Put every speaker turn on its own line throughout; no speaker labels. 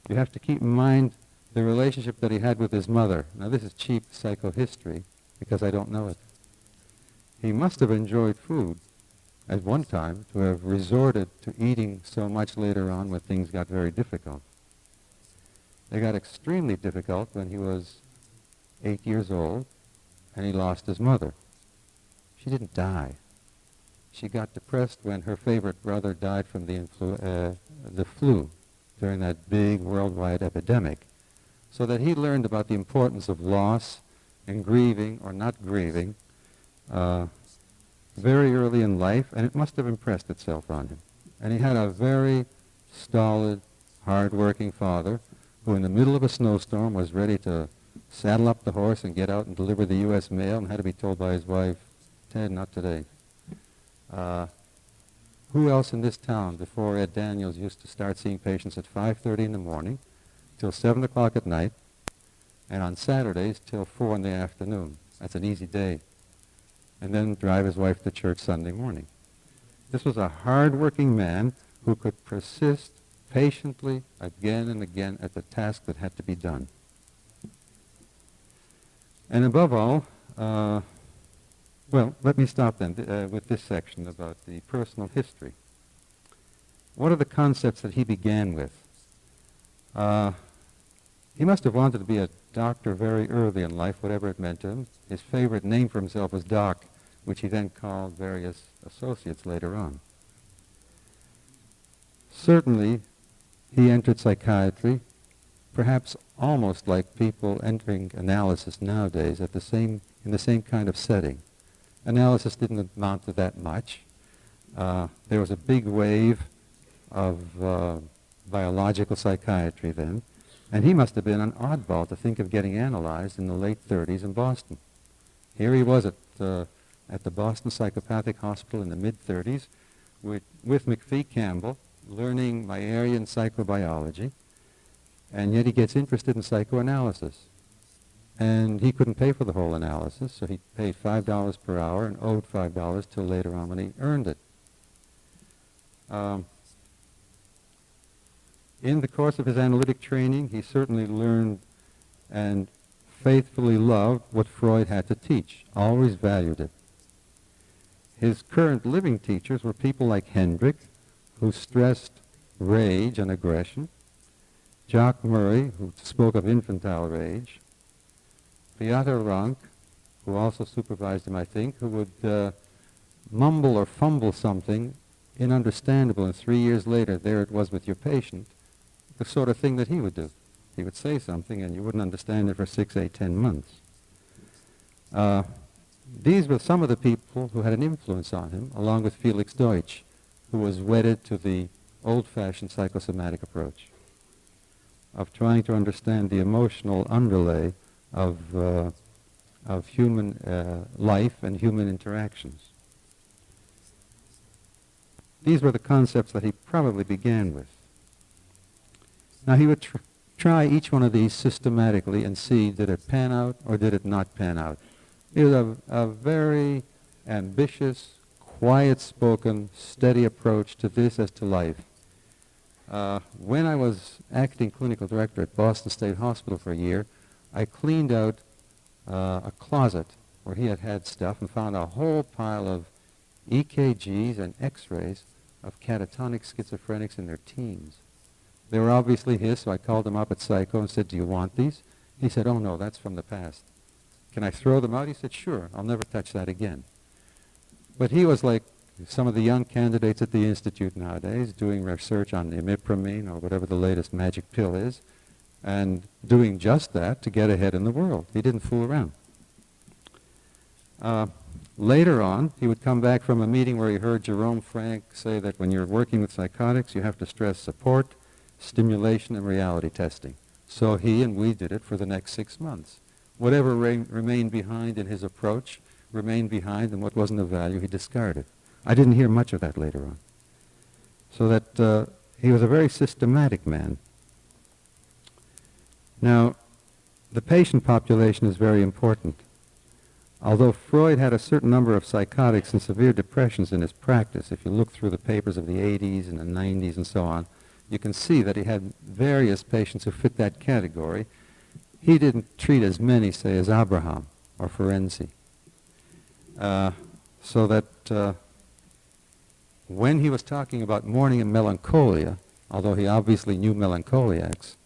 You have to keep in mind the relationship that he had with his mother. Now this is cheap psychohistory because I don't know it. He must have enjoyed food at one time to have resorted to eating so much later on when things got very difficult. They got extremely difficult when he was 8 years old and he lost his mother. She didn't die. She got depressed when her favorite brother died from the flu during that big worldwide epidemic, so that he learned about the importance of loss and grieving or not grieving very early in life, and it must have impressed itself on him. And he had a very stolid, hard-working father who in the middle of a snowstorm was ready to saddle up the horse and get out and deliver the U.S. mail and had to be told by his wife, "Ted, not today." Who else in this town before Ed Daniels used to start seeing patients at 5:30 in the morning till 7 o'clock at night, and on Saturdays till 4 in the afternoon? That's an easy day. And then drive his wife to church Sunday morning. This was a hard-working man who could persist patiently again and again at the task that had to be done. And above all, well, let me stop then with this section about the personal history. What are the concepts that he began with? He must have wanted to be a doctor very early in life, whatever it meant to him. His favorite name for himself was Doc, which he then called various associates later on. Certainly, he entered psychiatry, perhaps almost like people entering analysis nowadays in the same kind of setting. Analysis didn't amount to that much. There was a big wave of biological psychiatry then, and he must have been an oddball to think of getting analyzed in the late 30s in Boston. Here he was at the Boston Psychopathic Hospital in the mid-30s with McPhee Campbell, learning Mayerian psychobiology, and yet he gets interested in psychoanalysis. And he couldn't pay for the whole analysis, so he paid $5 per hour and owed $5 till later on when he earned it. In the course of his analytic training, he certainly learned and faithfully loved what Freud had to teach, always valued it. His current living teachers were people like Hendrick, who stressed rage and aggression, Jock Murray, who spoke of infantile rage, Beata Rank, who also supervised him, I think, who would mumble or fumble something inunderstandable, and 3 years later, there it was with your patient, the sort of thing that he would do. He would say something, and you wouldn't understand it for 6, 8, 10 months. These were some of the people who had an influence on him, along with Felix Deutsch, who was wedded to the old-fashioned psychosomatic approach of trying to understand the emotional underlay of human life and human interactions. These were the concepts that he probably began with. Now he would try each one of these systematically and see, did it pan out or did it not pan out? He was a very ambitious, quiet-spoken, steady approach to this as to life. When I was acting clinical director at Boston State Hospital for a year, I cleaned out a closet where he had had stuff and found a whole pile of EKGs and X-rays of catatonic schizophrenics in their teens. They were obviously his, so I called him up at Psycho and said, "Do you want these?" He said, "Oh no, that's from the past." "Can I throw them out?" He said, "Sure, I'll never touch that again." But he was like some of the young candidates at the Institute nowadays, doing research on imipramine or whatever the latest magic pill is, and doing just that to get ahead in the world. He didn't fool around. Later on, he would come back from a meeting where he heard Jerome Frank say that when you're working with psychotics, you have to stress support, stimulation, and reality testing. So he and we did it for the next 6 months. Whatever remained behind in his approach remained behind, and what wasn't of value he discarded. I didn't hear much of that later on. So that he was a very systematic man. Now, the patient population is very important. Although Freud had a certain number of psychotics and severe depressions in his practice, if you look through the papers of the 80s and the 90s and so on, you can see that he had various patients who fit that category. He didn't treat as many, say, as Abraham or Ferenczi. So that when he was talking about mourning and melancholia, although he obviously knew melancholiacs,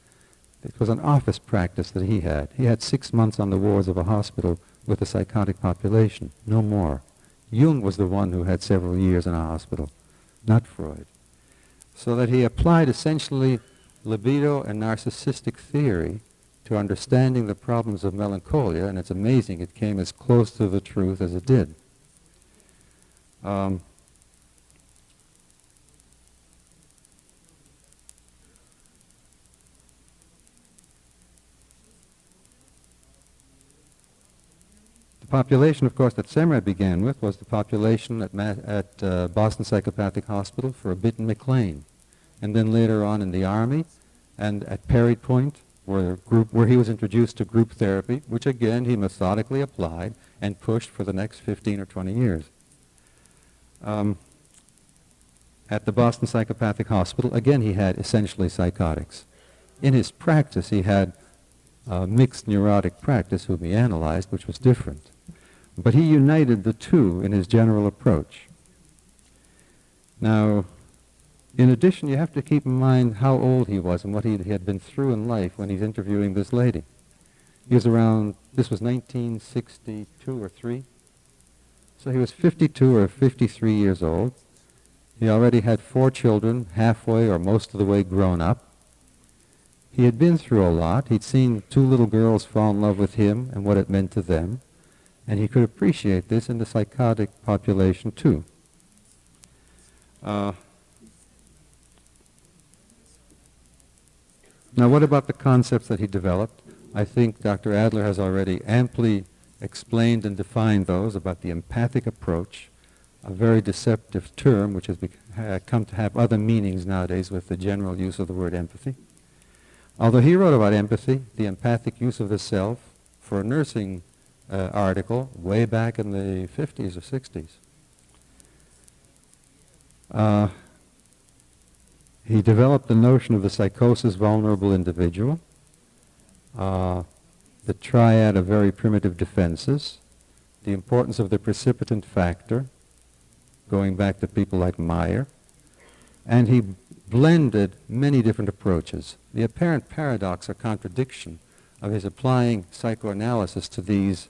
it was an office practice that he had. He had 6 months on the wards of a hospital with a psychotic population, no more. Jung was the one who had several years in a hospital, not Freud. So that he applied essentially libido and narcissistic theory to understanding the problems of melancholia, and it's amazing it came as close to the truth as it did. The population, of course, that Semrad began with was the population at Boston Psychopathic Hospital for a bit in McLean, and then later on in the Army and at Perry Point, where he was introduced to group therapy, which again he methodically applied and pushed for the next 15 or 20 years. At the Boston Psychopathic Hospital, again he had essentially psychotics. In his practice he had a mixed neurotic practice whom he analyzed, which was different. But he united the two in his general approach. Now, in addition, you have to keep in mind how old he was and what he had been through in life when he's interviewing this lady. He was around, this was 1962 or 3. So he was 52 or 53 years old. He already had 4 children, halfway or most of the way grown up. He had been through a lot. He'd seen 2 little girls fall in love with him and what it meant to them. And he could appreciate this in the psychotic population too. Now what about the concepts that he developed? I think Dr. Adler has already amply explained and defined those about the empathic approach, a very deceptive term which has come to have other meanings nowadays with the general use of the word empathy. Although he wrote about empathy, the empathic use of the self, for a nursing article way back in the 50s or 60s. He developed the notion of the psychosis vulnerable individual, the triad of very primitive defenses, the importance of the precipitant factor, going back to people like Meyer, and he blended many different approaches. The apparent paradox or contradiction of his applying psychoanalysis to these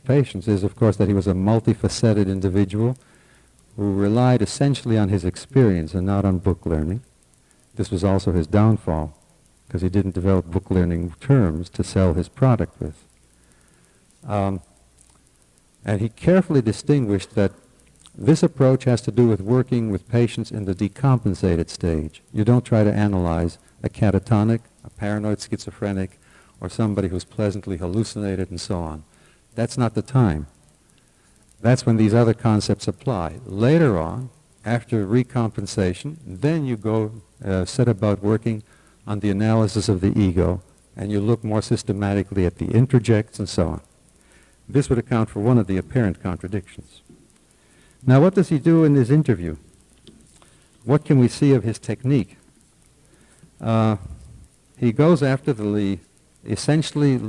patients is, of course, that he was a multifaceted individual who relied essentially on his experience and not on book learning. This was also his downfall, because he didn't develop book learning terms to sell his product with. And he carefully distinguished that this approach has to do with working with patients in the decompensated stage. You don't try to analyze a catatonic, a paranoid schizophrenic, or somebody who's pleasantly hallucinated and so on. That's not the time. That's when these other concepts apply. Later on, after recompensation, then you go set about working on the analysis of the ego, and you look more systematically at the interjects and so on. This would account for one of the apparent contradictions. Now, what does he do in his interview? What can we see of his technique? He goes after essentially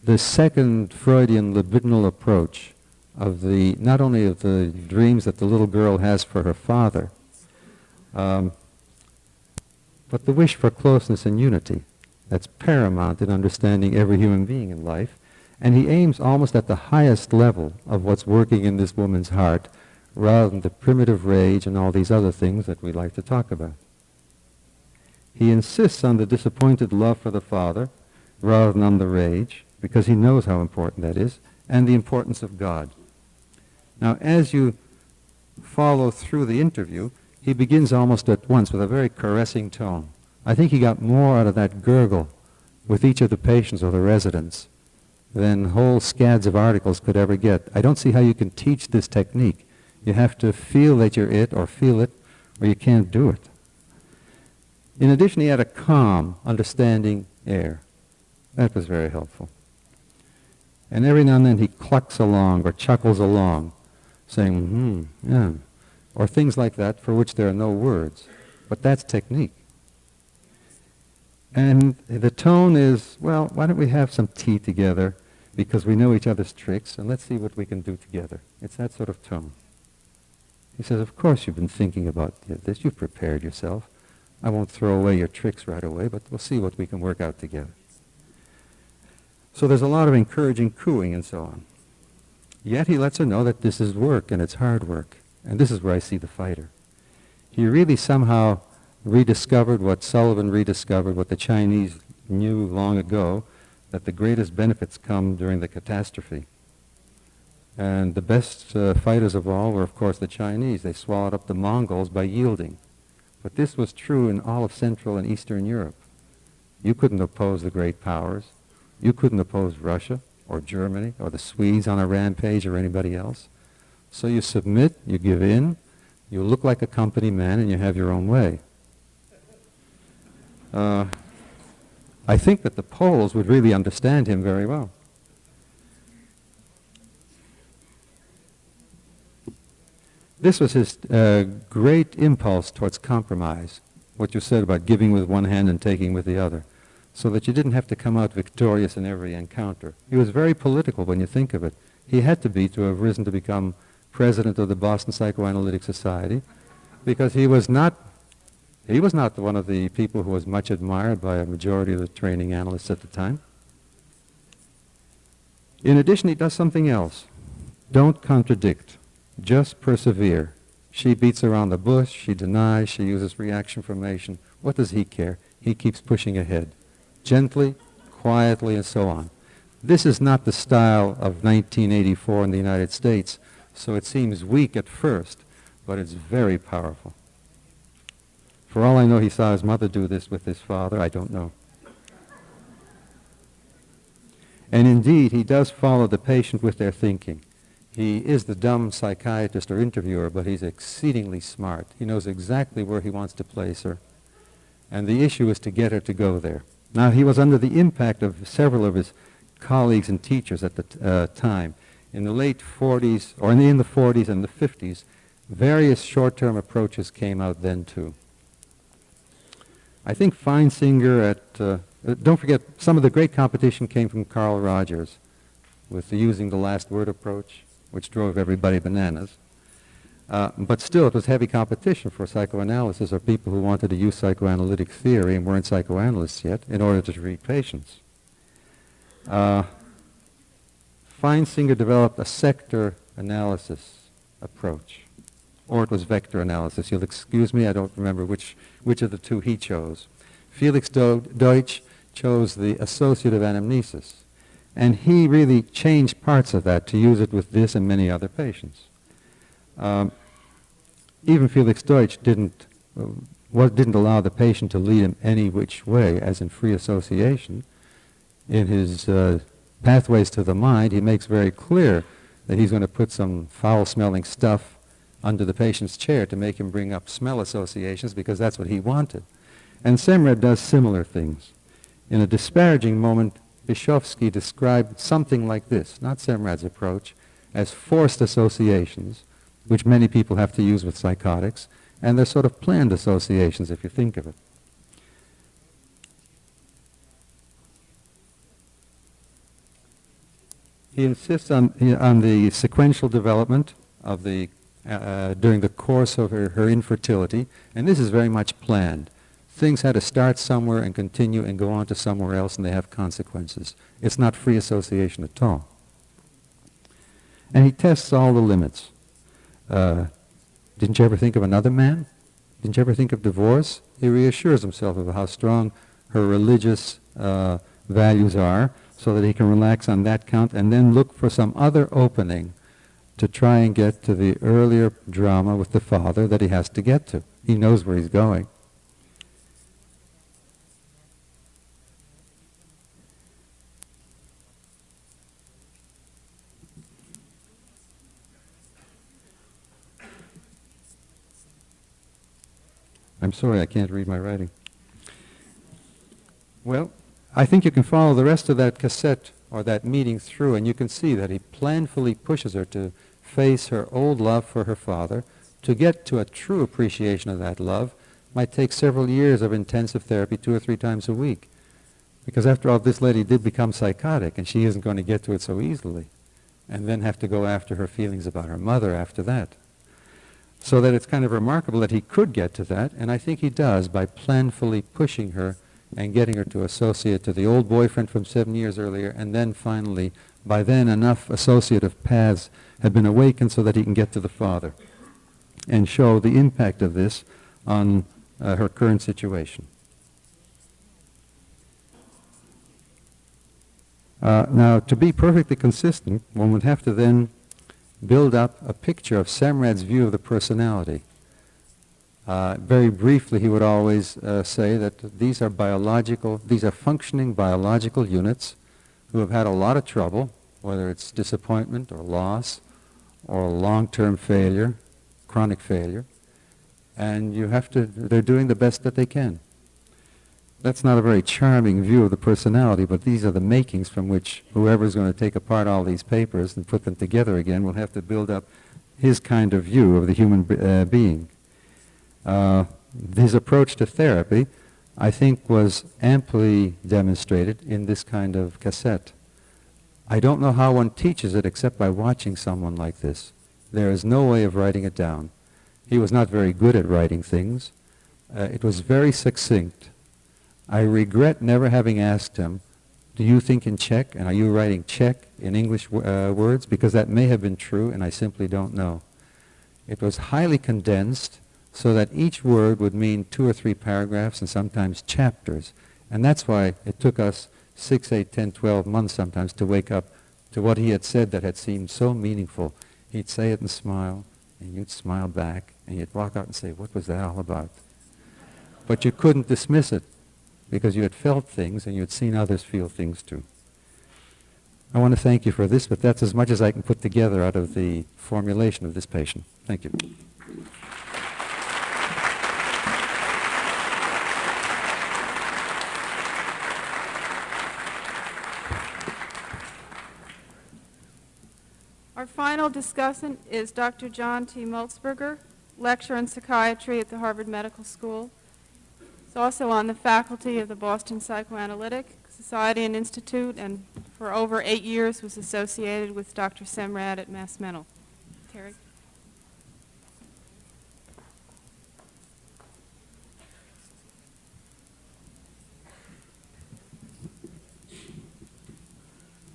the second Freudian libidinal approach of not only of the dreams that the little girl has for her father, but the wish for closeness and unity. That's paramount in understanding every human being in life. And he aims almost at the highest level of what's working in this woman's heart, rather than the primitive rage and all these other things that we like to talk about. He insists on the disappointed love for the father, rather than on the rage, because he knows how important that is, and the importance of God. Now, as you follow through the interview, he begins almost at once with a very caressing tone. I think he got more out of that gurgle with each of the patients or the residents than whole scads of articles could ever get. I don't see how you can teach this technique. You have to feel that you're it, or feel it, or you can't do it. In addition, he had a calm, understanding air. That was very helpful. And every now and then he clucks along or chuckles along, saying, yeah, or things like that for which there are no words. But that's technique. And the tone is, well, why don't we have some tea together because we know each other's tricks, and let's see what we can do together. It's that sort of tone. He says, of course you've been thinking about this. You've prepared yourself. I won't throw away your tricks right away, but we'll see what we can work out together. So there's a lot of encouraging cooing and so on. Yet he lets her know that this is work, and it's hard work. And this is where I see the fighter. He really somehow rediscovered what Sullivan rediscovered, what the Chinese knew long ago, that the greatest benefits come during the catastrophe. And the best fighters of all were, of course, the Chinese. They swallowed up the Mongols by yielding. But this was true in all of Central and Eastern Europe. You couldn't oppose the great powers. You couldn't oppose Russia or Germany or the Swedes on a rampage or anybody else. So you submit, you give in, you look like a company man, and you have your own way. I think that the Poles would really understand him very well. This was his great impulse towards compromise, what you said about giving with one hand and taking with the other, so that you didn't have to come out victorious in every encounter. He was very political when you think of it. He had to be to have risen to become president of the Boston Psychoanalytic Society, because he was not one of the people who was much admired by a majority of the training analysts at the time. In addition, he does something else. Don't contradict. Just persevere. She beats around the bush, she denies, she uses reaction formation. What does he care? He keeps pushing ahead. Gently, quietly, and so on. This is not the style of 1984 in the United States, so it seems weak at first, but it's very powerful. For all I know, he saw his mother do this with his father. I don't know. And indeed, he does follow the patient with their thinking. He is the dumb psychiatrist or interviewer, but he's exceedingly smart. He knows exactly where he wants to place her. And the issue is to get her to go there. Now, he was under the impact of several of his colleagues and teachers at the time. In the late 40s, or in the 40s and the 50s, various short-term approaches came out then, too. I think Feinsinger don't forget, some of the great competition came from Carl Rogers with the using the last word approach, which drove everybody bananas. But still, it was heavy competition for psychoanalysis or people who wanted to use psychoanalytic theory and weren't psychoanalysts yet in order to treat patients. Feinsinger developed a sector analysis approach, or it was vector analysis. You'll excuse me, I don't remember which of the two he chose. Felix Deutsch chose the associative anamnesis, and he really changed parts of that to use it with this and many other patients. Even Felix Deutsch didn't allow the patient to lead him any which way, as in free association. In his Pathways to the Mind, he makes very clear that he's going to put some foul-smelling stuff under the patient's chair to make him bring up smell associations, because that's what he wanted. And Semrad does similar things. In a disparaging moment, Vyshkovsky described something like this, not Semrad's approach, as forced associations, which many people have to use with psychotics, and they're sort of planned associations if you think of it. He insists on the sequential development of the during the course of her infertility, and this is very much planned. Things had to start somewhere and continue and go on to somewhere else, and they have consequences. It's not free association at all. And he tests all the limits. Didn't you ever think of another man? Didn't you ever think of divorce? He reassures himself of how strong her religious values are, so that he can relax on that count and then look for some other opening to try and get to the earlier drama with the father that he has to get to. He knows where he's going. I'm sorry, I can't read my writing. Well, I think you can follow the rest of that cassette or that meeting through, and you can see that he planfully pushes her to face her old love for her father, to get to a true appreciation of that love, might take several years of intensive therapy 2 or 3 times a week. Because after all, this lady did become psychotic, and she isn't going to get to it so easily. And then have to go after her feelings about her mother after that. So that it's kind of remarkable that he could get to that, and I think he does by planfully pushing her and getting her to associate to the old boyfriend from 7 years earlier, and then finally, by then enough associative paths have been awakened so that he can get to the father and show the impact of this on her current situation. Now, to be perfectly consistent, one would have to then build up a picture of Semrad's view of the personality. Very briefly, he would always say that these are functioning biological units who have had a lot of trouble, whether it's disappointment or loss or long-term failure, chronic failure, and they're doing the best that they can. That's not a very charming view of the personality, but these are the makings from which whoever's going to take apart all these papers and put them together again will have to build up his kind of view of the human being. His approach to therapy, I think, was amply demonstrated in this kind of cassette. I don't know how one teaches it except by watching someone like this. There is no way of writing it down. He was not very good at writing things. It was very succinct. I regret never having asked him, do you think in Czech, and are you writing Czech in English words? Because that may have been true, and I simply don't know. It was highly condensed, so that each word would mean 2 or 3 paragraphs and sometimes chapters. And that's why it took us 6, 8, 10, 12 months sometimes to wake up to what he had said that had seemed so meaningful. He'd say it and smile, and you'd smile back, and you'd walk out and say, what was that all about? But you couldn't dismiss it, because you had felt things and you had seen others feel things too. I want to thank you for this, but that's as much as I can put together out of the formulation of this patient. Thank you.
Our final discussant is Dr. John T. Mulzberger, lecturer in psychiatry at the Harvard Medical School. He's also on the faculty of the Boston Psychoanalytic Society and Institute, and for over 8 years was associated with Dr. Semrad at Mass Mental. Terry?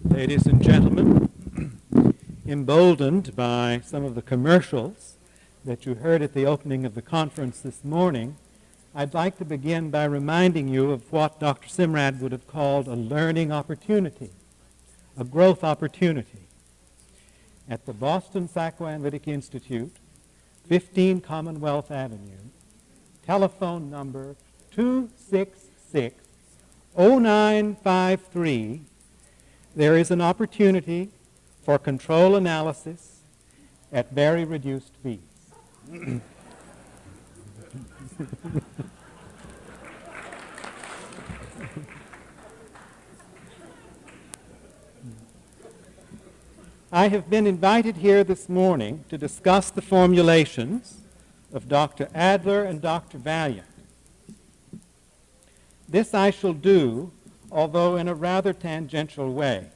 Ladies and gentlemen, emboldened by some of the commercials that you heard at the opening of the conference this morning, I'd like to begin by reminding you of what Dr. Semrad would have called a learning opportunity, a growth opportunity. At the Boston Psychoanalytic Institute, 15 Commonwealth Avenue, telephone number 266-0953, there is an opportunity for control analysis at very reduced fees. I have been invited here this morning to discuss the formulations of Dr. Adler and Dr. Valiant. This I shall do, although in a rather tangential way.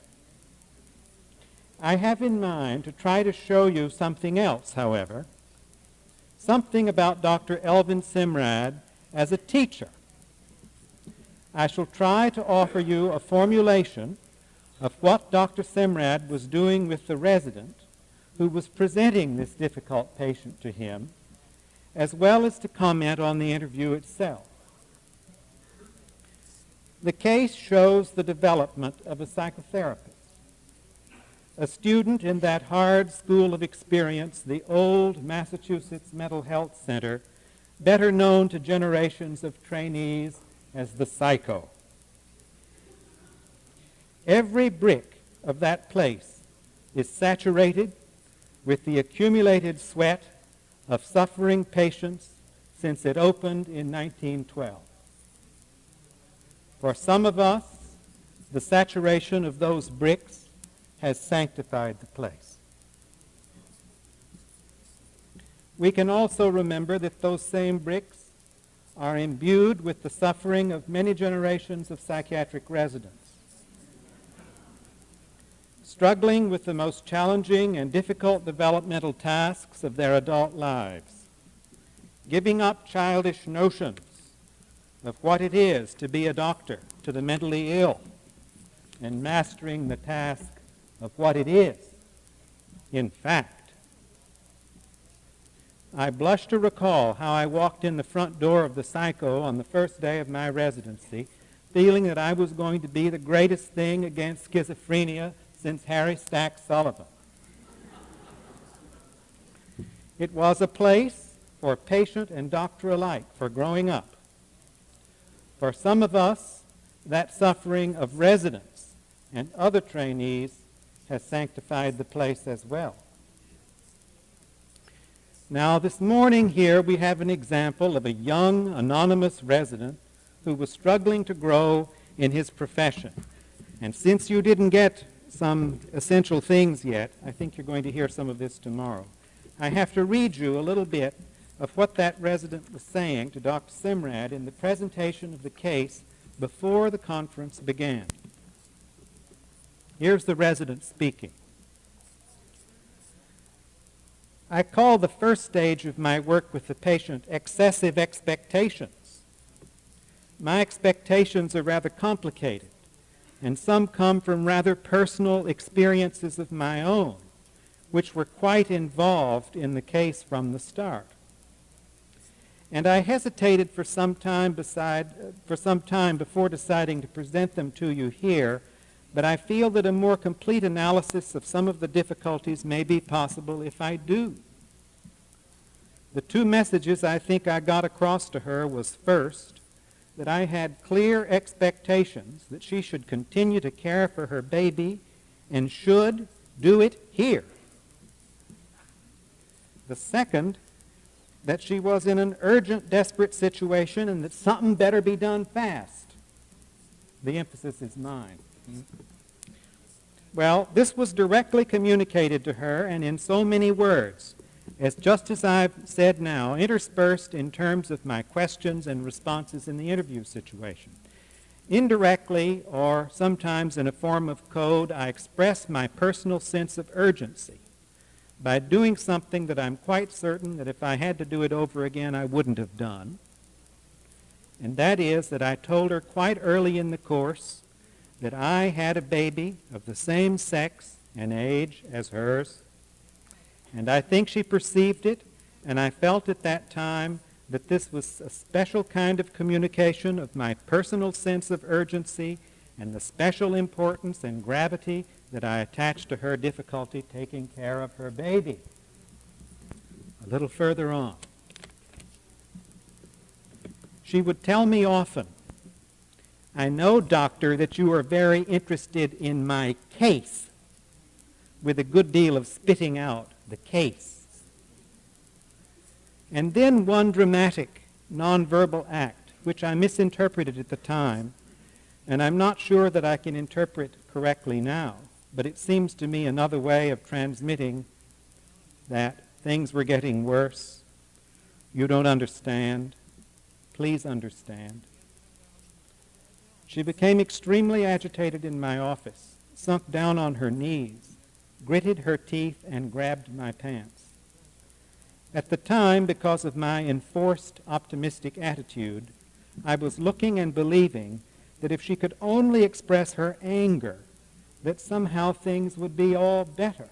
I have in mind to try to show you something else, however, something about Dr. Elvin Semrad as a teacher. I shall try to offer you a formulation of what Dr. Semrad was doing with the resident who was presenting this difficult patient to him, as well as to comment on the interview itself. The case shows the development of a psychotherapist, a student in that hard school of experience, the old Massachusetts Mental Health Center, better known to generations of trainees as the Psycho. Every brick of that place is saturated with the accumulated sweat of suffering patients since it opened in 1912. For some of us, the saturation of those bricks has sanctified the place. We can also remember that those same bricks are imbued with the suffering of many generations of psychiatric residents, struggling with the most challenging and difficult developmental tasks of their adult lives, giving up childish notions of what it is to be a doctor to the mentally ill, and mastering the task of what it is, in fact. I blush to recall how I walked in the front door of the psycho on the first day of my residency, feeling that I was going to be the greatest thing against schizophrenia since Harry Stack Sullivan. It was a place for patient and doctor alike for growing up. For some of us, that suffering of residents and other trainees has sanctified the place as well. Now, this morning here we have an example of a young, anonymous resident who was struggling to grow in his profession. And since you didn't get some essential things yet, I think you're going to hear some of this tomorrow. I have to read you a little bit of what that resident was saying to Dr. Semrad in the presentation of the case before the conference began. Here's the resident speaking. I call the first stage of my work with the patient excessive expectations. My expectations are rather complicated, and some come from rather personal experiences of my own, which were quite involved in the case from the start. And I hesitated for some time before deciding to present them to you here, but I feel that a more complete analysis of some of the difficulties may be possible if I do. The two messages I think I got across to her was, first, that I had clear expectations that she should continue to care for her baby and should do it here. The second, that she was in an urgent, desperate situation and that something better be done fast. The emphasis is mine. Well, this was directly communicated to her and in so many words, just as I've said now, interspersed in terms of my questions and responses in the interview situation. Indirectly, or sometimes in a form of code, I express my personal sense of urgency by doing something that I'm quite certain that if I had to do it over again, I wouldn't have done. And that is that I told her quite early in the course that I had a baby of the same sex and age as hers. And I think she perceived it, and I felt at that time that this was a special kind of communication of my personal sense of urgency and the special importance and gravity that I attached to her difficulty taking care of her baby. A little further on. She would tell me often, I know, doctor, that you are very interested in my case, with a good deal of spitting out the case. And then one dramatic, nonverbal act, which I misinterpreted at the time, and I'm not sure that I can interpret correctly now, but it seems to me another way of transmitting that things were getting worse. You don't understand. Please understand. She became extremely agitated in my office, sunk down on her knees, gritted her teeth, and grabbed my pants. At the time, because of my enforced optimistic attitude, I was looking and believing that if she could only express her anger, that somehow things would be all better.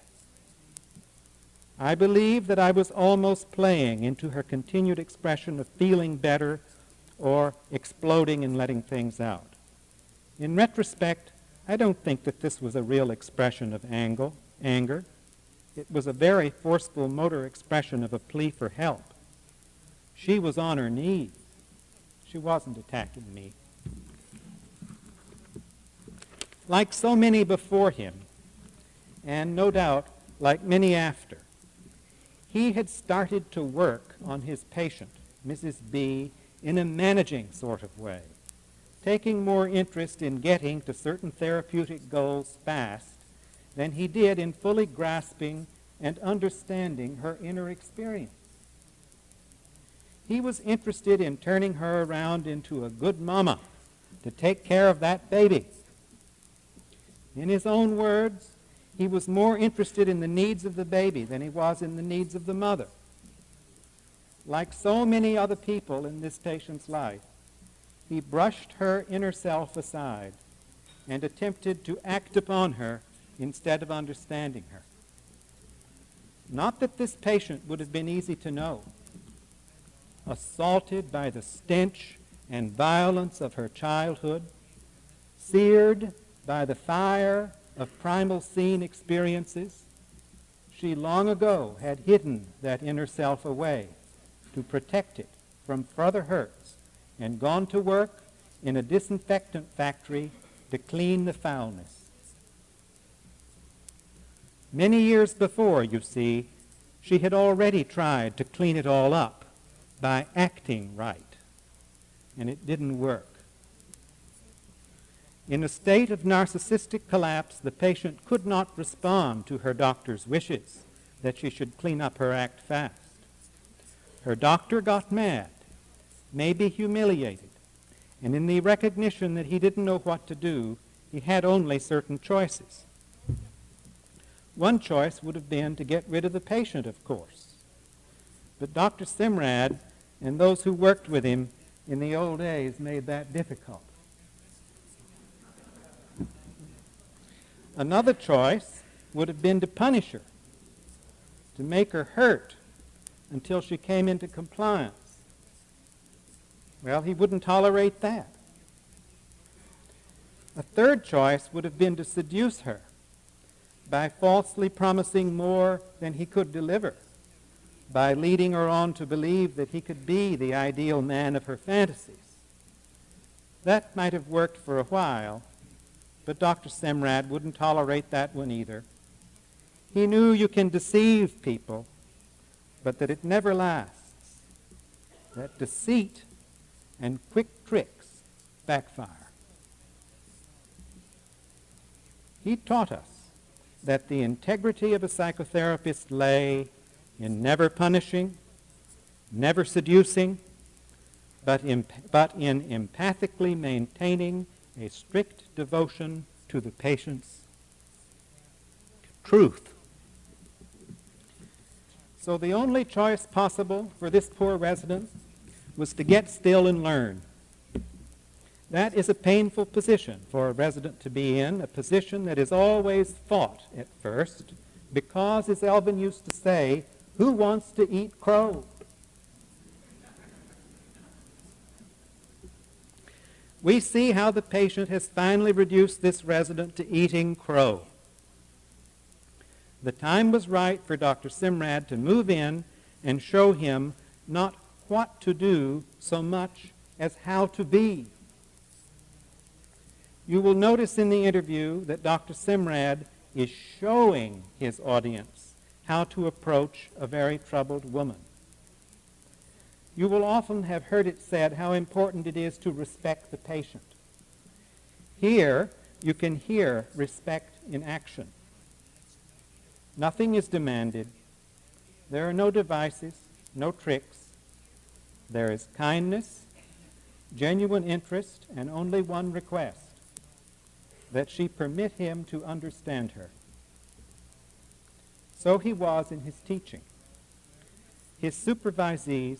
I believe that I was almost playing into her continued expression of feeling better or exploding and letting things out. In retrospect, I don't think that this was a real expression of anger. It was a very forceful motor expression of a plea for help. She was on her knees. She wasn't attacking me. Like so many before him, and no doubt like many after, he had started to work on his patient, Mrs. B, in a managing sort of way, taking more interest in getting to certain therapeutic goals fast than he did in fully grasping and understanding her inner experience. He was interested in turning her around into a good mama to take care of that baby. In his own words, he was more interested in the needs of the baby than he was in the needs of the mother. Like so many other people in this patient's life, he brushed her inner self aside and attempted to act upon her instead of understanding her. Not that this patient would have been easy to know. Assaulted by the stench and violence of her childhood, seared by the fire of primal scene experiences, she long ago had hidden that inner self away to protect it from further hurts and gone to work in a disinfectant factory to clean the foulness. Many years before, you see, she had already tried to clean it all up by acting right, and it didn't work. In a state of narcissistic collapse, the patient could not respond to her doctor's wishes that she should clean up her act fast. Her doctor got mad, maybe humiliated, and in the recognition that he didn't know what to do, he had only certain choices. One choice would have been to get rid of the patient, of course. But Dr. Semrad and those who worked with him in the old days made that difficult. Another choice would have been to punish her, to make her hurt until she came into compliance. Well, he wouldn't tolerate that. A third choice would have been to seduce her by falsely promising more than he could deliver, by leading her on to believe that he could be the ideal man of her fantasies. That might have worked for a while, but Dr. Semrad wouldn't tolerate that one either. He knew you can deceive people, but that it never lasts, that deceit and quick tricks backfire. He taught us that the integrity of a psychotherapist lay in never punishing, never seducing, but in empathically maintaining a strict devotion to the patient's truth. So the only choice possible for this poor resident was to get still and learn. That is a painful position for a resident to be in, a position that is always fought at first, because, as Elvin used to say, who wants to eat crow? We see how the patient has finally reduced this resident to eating crow. The time was right for Dr. Semrad to move in and show him not what to do so much as how to be. You will notice in the interview that Dr. Semrad is showing his audience how to approach a very troubled woman. You will often have heard it said how important it is to respect the patient. Here, you can hear respect in action. Nothing is demanded. There are no devices, no tricks. There is kindness, genuine interest, and only one request: that she permit him to understand her. So he was in his teaching. His supervisees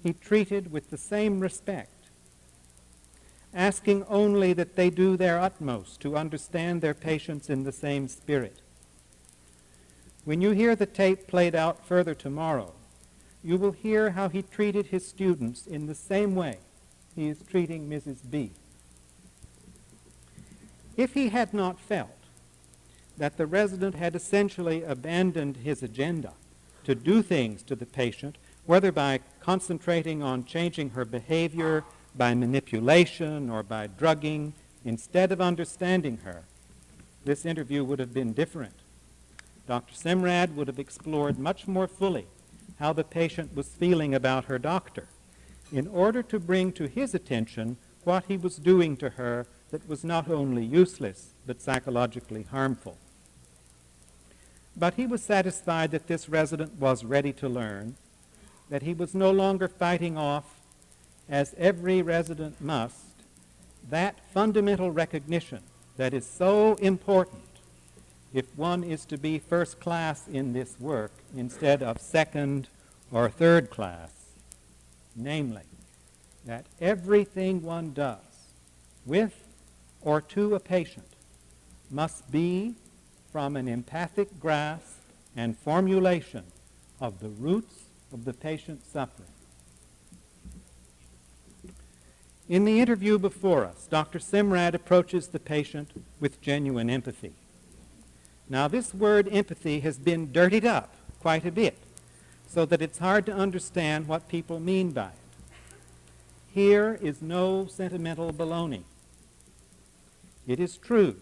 he treated with the same respect, asking only that they do their utmost to understand their patients in the same spirit. When you hear the tape played out further tomorrow, you will hear how he treated his students in the same way he is treating Mrs. B. If he had not felt that the resident had essentially abandoned his agenda to do things to the patient, whether by concentrating on changing her behavior, by manipulation, or by drugging, instead of understanding her, this interview would have been different. Dr. Semrad would have explored much more fully how the patient was feeling about her doctor, in order to bring to his attention what he was doing to her that was not only useless, but psychologically harmful. But he was satisfied that this resident was ready to learn, that he was no longer fighting off, as every resident must, that fundamental recognition that is so important if one is to be first class in this work instead of second or third class, namely, that everything one does with or to a patient must be from an empathic grasp and formulation of the roots of the patient's suffering. In the interview before us, Dr. Semrad approaches the patient with genuine empathy. Now, this word empathy has been dirtied up quite a bit, so that it's hard to understand what people mean by it. Here is no sentimental baloney. It is true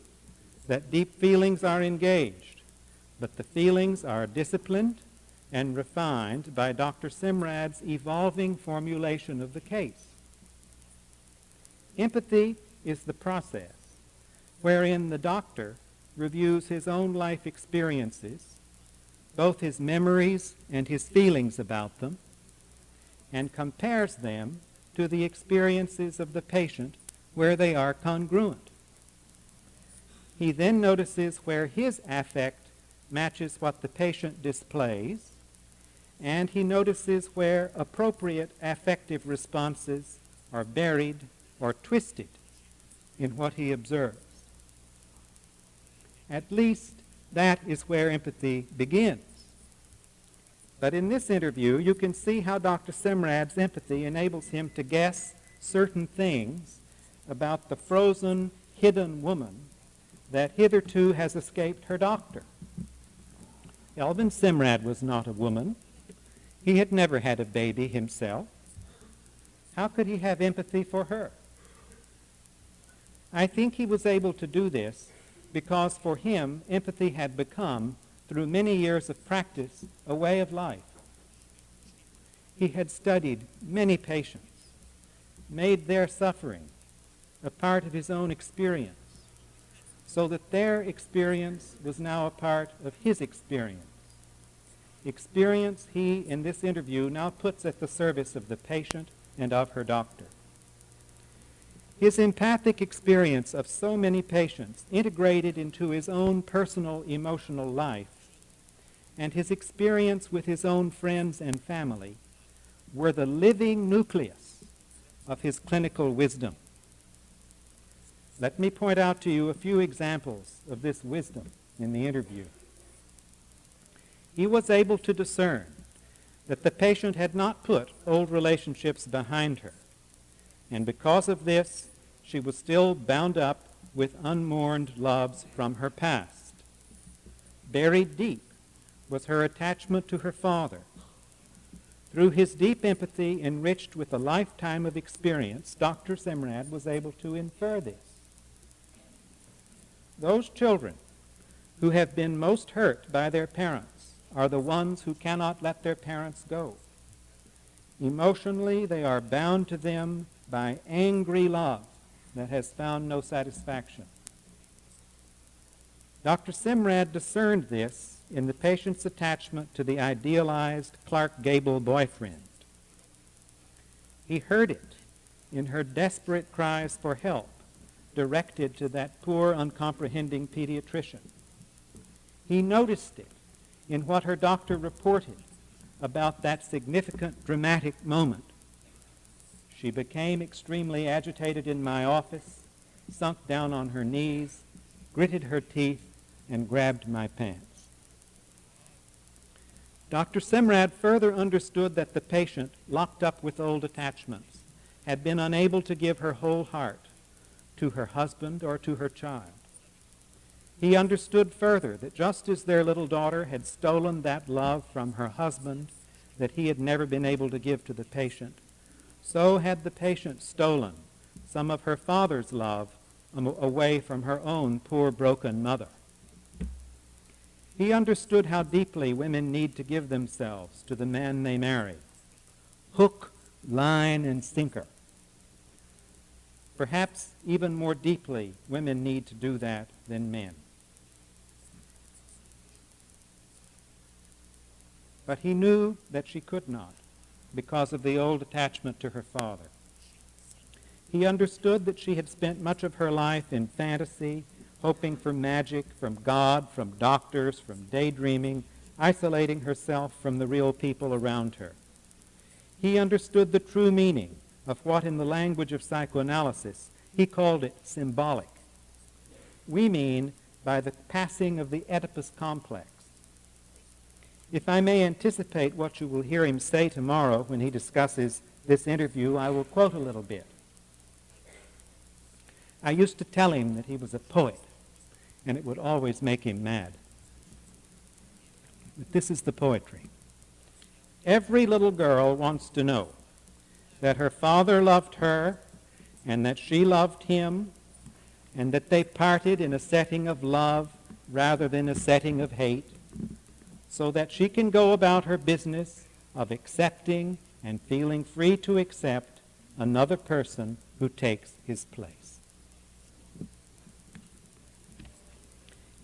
that deep feelings are engaged, but the feelings are disciplined and refined by Dr. Semrad's evolving formulation of the case. Empathy is the process wherein the doctor reviews his own life experiences, both his memories and his feelings about them, and compares them to the experiences of the patient where they are congruent. He then notices where his affect matches what the patient displays, and he notices where appropriate affective responses are buried or twisted in what he observes. At least that is where empathy begins. But in this interview, you can see how Dr. Semrad's empathy enables him to guess certain things about the frozen, hidden woman that hitherto has escaped her doctor. Elvin Semrad was not a woman. He had never had a baby himself. How could he have empathy for her? I think he was able to do this because for him, empathy had become, through many years of practice, a way of life. He had studied many patients, made their suffering a part of his own experience, so that their experience was now a part of his experience. Experience he, in this interview, now puts at the service of the patient and of her doctor. His empathic experience of so many patients integrated into his own personal emotional life, and his experience with his own friends and family were the living nucleus of his clinical wisdom. Let me point out to you a few examples of this wisdom in the interview. He was able to discern that the patient had not put old relationships behind her, and because of this, she was still bound up with unmourned loves from her past. Buried deep was her attachment to her father. Through his deep empathy, enriched with a lifetime of experience, Dr. Semrad was able to infer this. Those children who have been most hurt by their parents are the ones who cannot let their parents go. Emotionally, they are bound to them by angry love that has found no satisfaction. Dr. Semrad discerned this in the patient's attachment to the idealized Clark Gable boyfriend. He heard it in her desperate cries for help directed to that poor, uncomprehending pediatrician. He noticed it in what her doctor reported about that significant, dramatic moment. She became extremely agitated in my office, sunk down on her knees, gritted her teeth, and grabbed my pants. Dr. Semrad further understood that the patient, locked up with old attachments, had been unable to give her whole heart to her husband or to her child. He understood further that just as their little daughter had stolen that love from her husband that he had never been able to give to the patient, so had the patient stolen some of her father's love away from her own poor, broken mother. He understood how deeply women need to give themselves to the man they marry. Hook, line, and sinker. Perhaps even more deeply, women need to do that than men. But he knew that she could not. because of the old attachment to her father. He understood that she had spent much of her life in fantasy, hoping for magic from God, from doctors, from daydreaming, isolating herself from the real people around her. He understood the true meaning of what in the language of psychoanalysis he called it symbolic. We mean by the passing of the Oedipus complex. If I may anticipate what you will hear him say tomorrow when he discusses this interview, I will quote a little bit. I used to tell him that he was a poet, and it would always make him mad. But this is the poetry. Every little girl wants to know that her father loved her and that she loved him and that they parted in a setting of love rather than a setting of hate, so that she can go about her business of accepting and feeling free to accept another person who takes his place.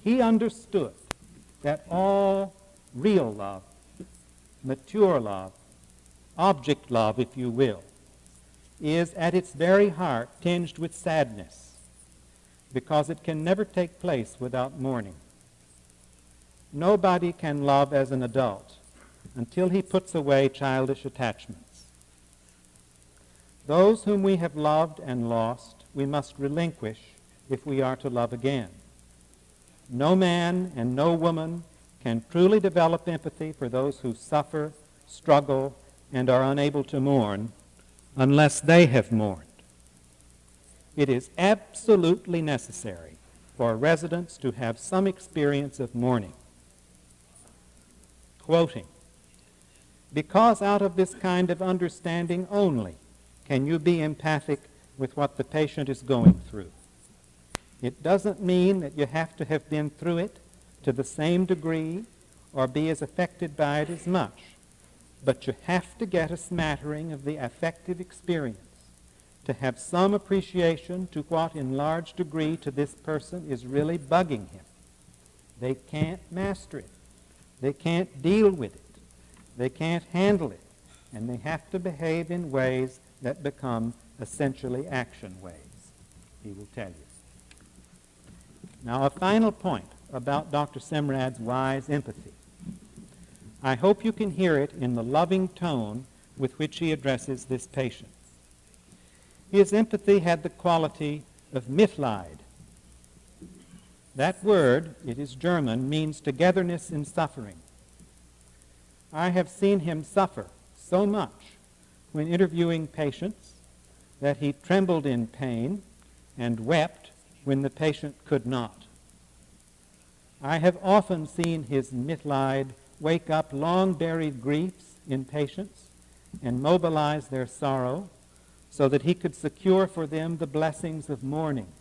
He understood that all real love, mature love, object love, if you will, is at its very heart tinged with sadness, because it can never take place without mourning. Nobody can love as an adult until he puts away childish attachments. Those whom we have loved and lost, we must relinquish if we are to love again. No man and no woman can truly develop empathy for those who suffer, struggle, and are unable to mourn unless they have mourned. It is absolutely necessary for residents to have some experience of mourning. Quoting, "Because out of this kind of understanding only can you be empathic with what the patient is going through. It doesn't mean that you have to have been through it to the same degree or be as affected by it as much, but you have to get a smattering of the affective experience to have some appreciation to what in large degree to this person is really bugging him. They can't master it. They can't deal with it. They can't handle it. And they have to behave in ways that become essentially action ways," he will tell you. Now, a final point about Dr. Semrad's wise empathy. I hope you can hear it in the loving tone with which he addresses this patient. His empathy had the quality of Mitleid. That word, it is German, means togetherness in suffering. I have seen him suffer so much when interviewing patients that he trembled in pain and wept when the patient could not. I have often seen his Mitleid wake up long-buried griefs in patients and mobilize their sorrow so that he could secure for them the blessings of mourning.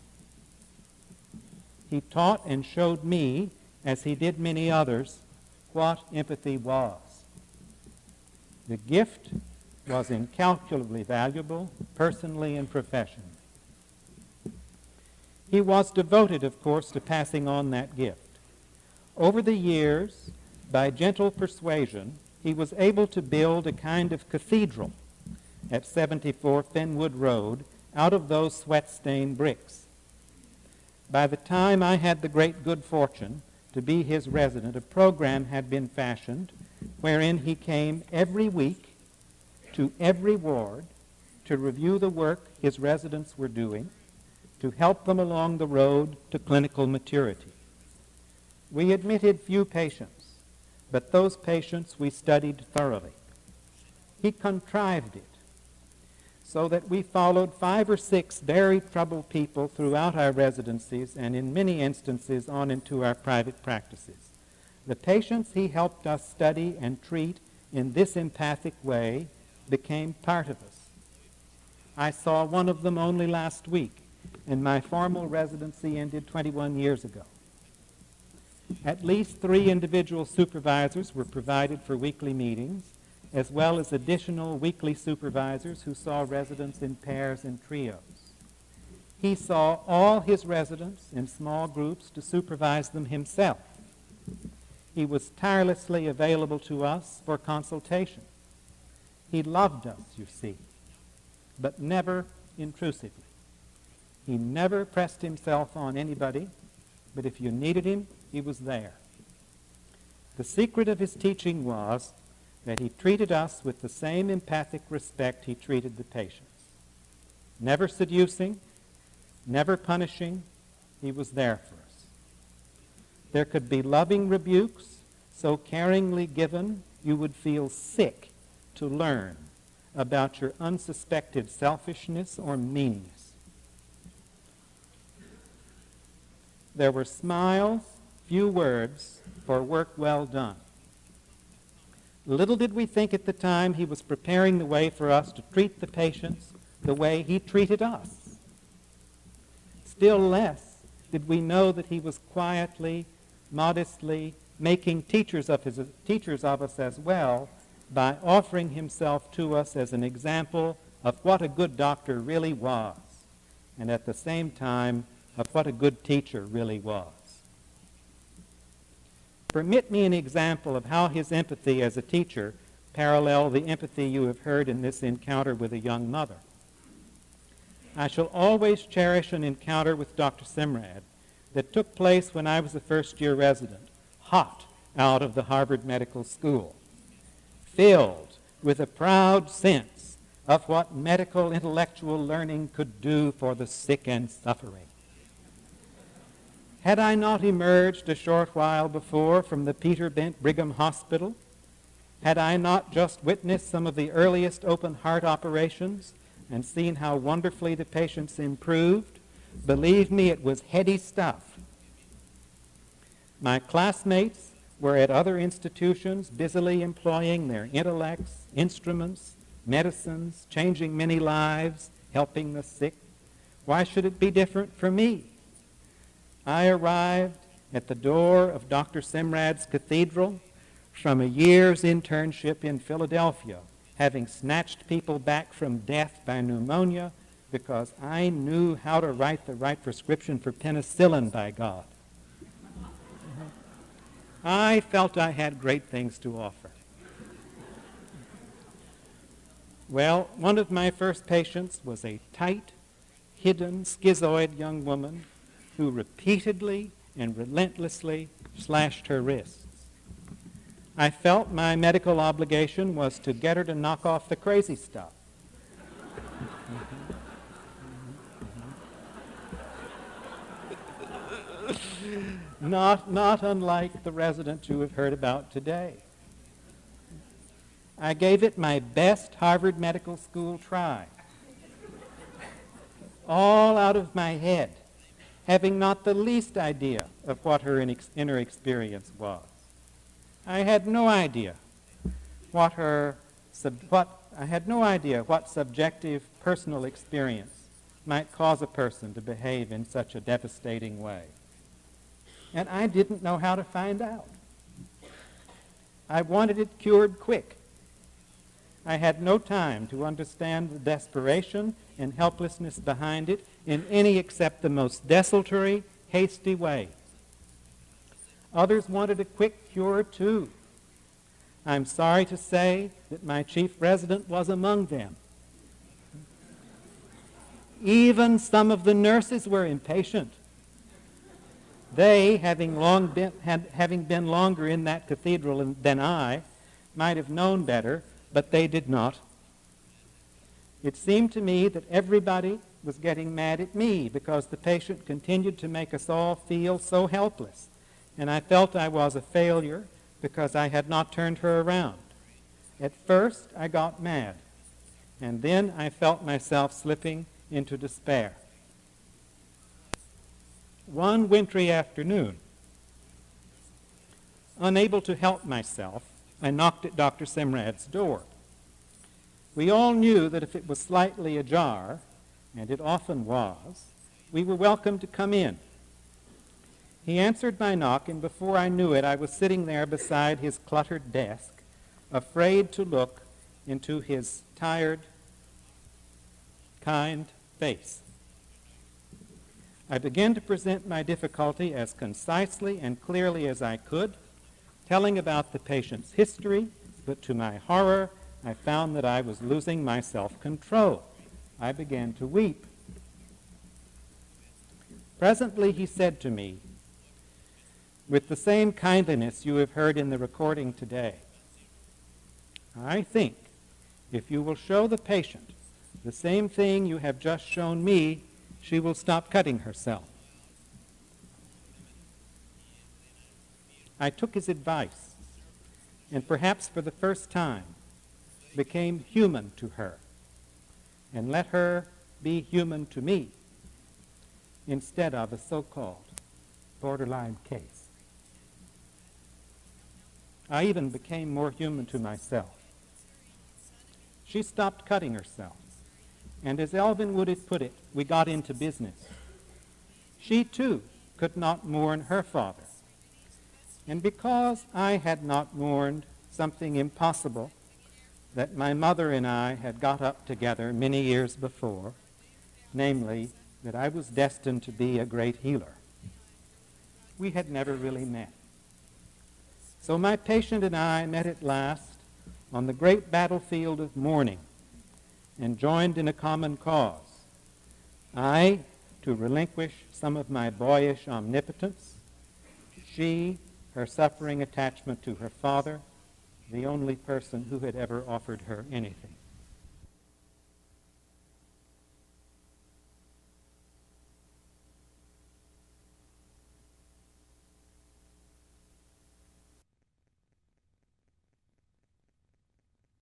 He taught and showed me, as he did many others, what empathy was. The gift was incalculably valuable, personally and professionally. He was devoted, of course, to passing on that gift. Over the years, by gentle persuasion, he was able to build a kind of cathedral at 74 Fenwood Road out of those sweat-stained bricks. By the time I had the great good fortune to be his resident, a program had been fashioned wherein he came every week to every ward to review the work his residents were doing, to help them along the road to clinical maturity. We admitted few patients, but those patients we studied thoroughly. He contrived it so that we followed 5 or 6 very troubled people throughout our residencies and in many instances on into our private practices. The patients he helped us study and treat in this empathic way became part of us. I saw one of them only last week, and my formal residency ended 21 years ago. At least 3 individual supervisors were provided for weekly meetings, as well as additional weekly supervisors who saw residents in pairs and trios. He saw all his residents in small groups to supervise them himself. He was tirelessly available to us for consultation. He loved us, you see, but never intrusively. He never pressed himself on anybody, but if you needed him, he was there. The secret of his teaching was that he treated us with the same empathic respect he treated the patients. Never seducing, never punishing, he was there for us. There could be loving rebukes so caringly given you would feel sick to learn about your unsuspected selfishness or meanness. There were smiles, few words, for work well done. Little did we think at the time he was preparing the way for us to treat the patients the way he treated us. Still less did we know that he was quietly, modestly making teachers of us as well by offering himself to us as an example of what a good doctor really was, and at the same time of what a good teacher really was. Permit me an example of how his empathy as a teacher paralleled the empathy you have heard in this encounter with a young mother. I shall always cherish an encounter with Dr. Semrad that took place when I was a first-year resident, hot out of the Harvard Medical School, filled with a proud sense of what medical intellectual learning could do for the sick and suffering. Had I not emerged a short while before from the Peter Bent Brigham Hospital? Had I not just witnessed some of the earliest open heart operations and seen how wonderfully the patients improved? Believe me, it was heady stuff. My classmates were at other institutions busily employing their intellects, instruments, medicines, changing many lives, helping the sick. Why should it be different for me? I arrived at the door of Dr. Semrad's cathedral from a year's internship in Philadelphia, having snatched people back from death by pneumonia because I knew how to write the right prescription for penicillin, by God. I felt I had great things to offer. Well, one of my first patients was a tight, hidden, schizoid young woman who repeatedly and relentlessly slashed her wrists. I felt my medical obligation was to get her to knock off the crazy stuff. Not unlike the resident you have heard about today. I gave it my best Harvard Medical School try. All out of my head, having not the least idea of what her inner experience was. I had no idea what subjective personal experience might cause a person to behave in such a devastating way. And I didn't know how to find out. I wanted it cured quick. I had no time to understand the desperation and helplessness behind it in any except the most desultory, hasty way. Others wanted a quick cure too. I'm sorry to say that my chief resident was among them. Even some of the nurses were impatient. They, having been longer in that cathedral than I, might have known better, but they did not. It seemed to me that everybody was getting mad at me because the patient continued to make us all feel so helpless, and I felt I was a failure because I had not turned her around. At first, I got mad, and then I felt myself slipping into despair. One wintry afternoon, unable to help myself, I knocked at Dr. Semrad's door. We all knew that if it was slightly ajar, and it often was, we were welcome to come in. He answered my knock, and before I knew it, I was sitting there beside his cluttered desk, afraid to look into his tired, kind face. I began to present my difficulty as concisely and clearly as I could, telling about the patient's history, but to my horror, I found that I was losing my self-control. I began to weep. Presently he said to me, with the same kindliness you have heard in the recording today, I think if you will show the patient the same thing you have just shown me, she will stop cutting herself. I took his advice, and perhaps for the first time became human to her, and let her be human to me, instead of a so-called borderline case. I even became more human to myself. She stopped cutting herself, and as Elvin Wood had put it, we got into business. She, too, could not mourn her father. And because I had not mourned something impossible that my mother and I had got up together many years before, namely, that I was destined to be a great healer, we had never really met. So my patient and I met at last on the great battlefield of mourning and joined in a common cause. I, to relinquish some of my boyish omnipotence, she, her suffering attachment to her father, the only person who had ever offered her anything.